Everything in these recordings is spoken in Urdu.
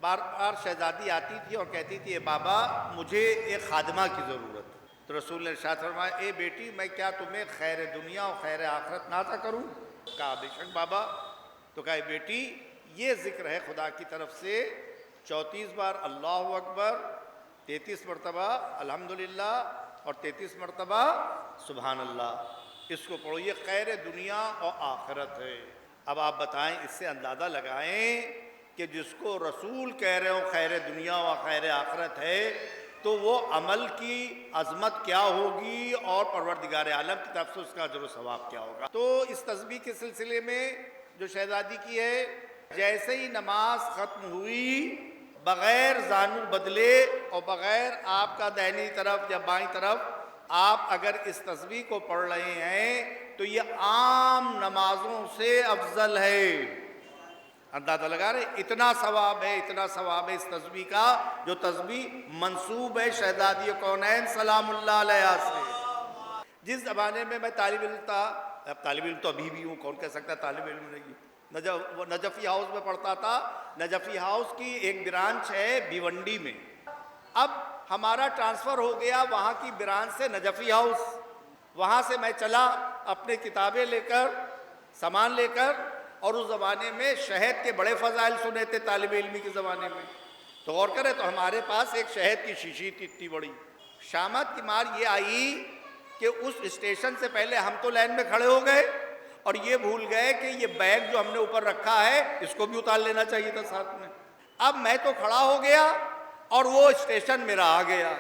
بار بار شہزادی آتی تھی اور کہتی تھی اے بابا مجھے ایک خادمہ کی ضرورت ہے۔ تو رسول نے ارشاد فرمایا اے بیٹی میں کیا تمہیں خیر دنیا اور خیر آخرت نہ عطا کروں؟ کہا بے شک بابا۔ تو کہا اے بیٹی یہ ذکر ہے خدا کی طرف سے 34 بار اللہ اکبر، 33 مرتبہ الحمدللہ اور 33 مرتبہ سبحان اللہ۔ اس کو پڑھو، یہ خیر دنیا اور آخرت ہے۔ اب آپ بتائیں، اس سے اندازہ لگائیں کہ جس کو رسول کہہ رہے ہو خیر دنیا اور خیر آخرت ہے تو وہ عمل کی عظمت کیا ہوگی اور پروردگار عالم کی طرف سے اس کا اجر و ثواب کیا ہوگا۔ تو اس تسبیح کے سلسلے میں جو شہزادی کی ہے، جیسے ہی نماز ختم ہوئی بغیر زانو بدلے اور بغیر آپ کا دہنی طرف یا بائیں طرف آپ اگر اس تسبیح کو پڑھ رہے ہیں تو یہ عام نمازوں سے افضل ہے۔ اندازہ لگا رہے اتنا ثواب ہے، اتنا ثواب ہے اس تسبیح کا، جو تسبیح منسوب ہے شہزادی کونین سلام اللہ علیہ سے۔ جس زمانے میں طالب علم تھا، اب طالب علم تو ابھی بھی ہوں، کون کہہ سکتا طالب علم نہیں، نجفی ہاؤس میں پڑھتا تھا۔ نجفی ہاؤس کی ایک برانچ ہے بھیونڈی میں۔ اب ہمارا ٹرانسفر ہو گیا وہاں کی برانچ سے نجفی ہاؤس۔ وہاں سے میں چلا اپنے کتابیں لے کر، سامان لے کر، اور اس زمانے میں شہد کے بڑے فضائل سنے تھے طالب علمی کے زمانے میں۔ تو غور کرے تو ہمارے پاس ایک شہد کی شیشی تھی اتنی بڑی۔ شامت کی مار یہ آئی کہ اس اسٹیشن سے پہلے ہم تو لائن میں کھڑے ہو گئے اور یہ بھول گئے کہ یہ بیگ جو ہم نے اوپر رکھا ہے اس کو بھی اتار لینا چاہیے تھا ساتھ میں۔ اب میں تو کھڑا ہو گیا اور وہ اسٹیشن میرا آ گیا۔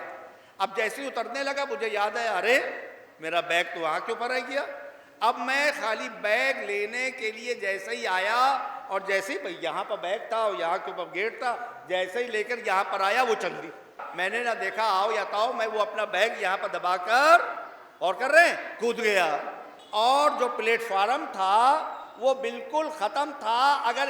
اب جیسے ہی اترنے لگا مجھے یاد آیا، ارے میرا بیگ تو وہاں کے اوپر رہ گیا۔ اب میں خالی بیگ لینے کے لیے جیسے ہی آیا اور جیسے ہی یہاں پر بیگ تھا اور یہاں کے اوپر گیٹ تھا، جیسے ہی لے کر یہاں پر آیا وہ چل دی۔ میں نے نہ دیکھا آؤ یا تاؤ، میں وہ اپنا بیگ یہاں پر دبا کر اور کر رہے ہیں کود گیا۔ اور جو پلیٹ فارم تھا وہ بالکل ختم تھا، اگر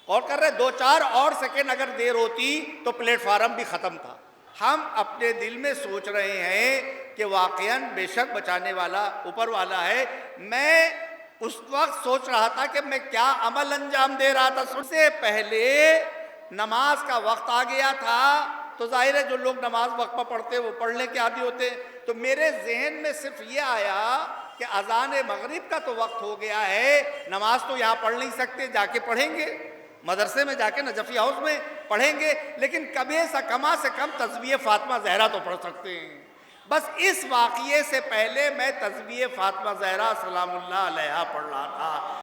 اور کر رہے 2-4 اور سیکنڈ اگر دیر ہوتی تو پلیٹ فارم بھی ختم تھا۔ ہم اپنے دل میں سوچ رہے ہیں کہ واقعاً بے شک بچانے والا اوپر والا ہے۔ میں اس وقت سوچ رہا تھا کہ میں کیا عمل انجام دے رہا تھا۔ سب سے پہلے نماز کا وقت آ گیا تھا، تو ظاہر ہے جو لوگ نماز وقت پر پڑھتے وہ پڑھنے کے عادی ہوتے، تو میرے ذہن میں صرف یہ آیا کہ اذان مغرب کا تو وقت ہو گیا ہے، نماز تو یہاں پڑھ نہیں سکتے، جا کے پڑھیں گے مدرسے میں، جا کے نجفی ہاؤس میں پڑھیں گے، لیکن کما سے کم تسبیح فاطمہ زہرا تو پڑھ سکتے ہیں۔ بس اس واقعے سے پہلے میں تسبیح فاطمہ زہرا سلام اللہ علیہا پڑھ رہا تھا۔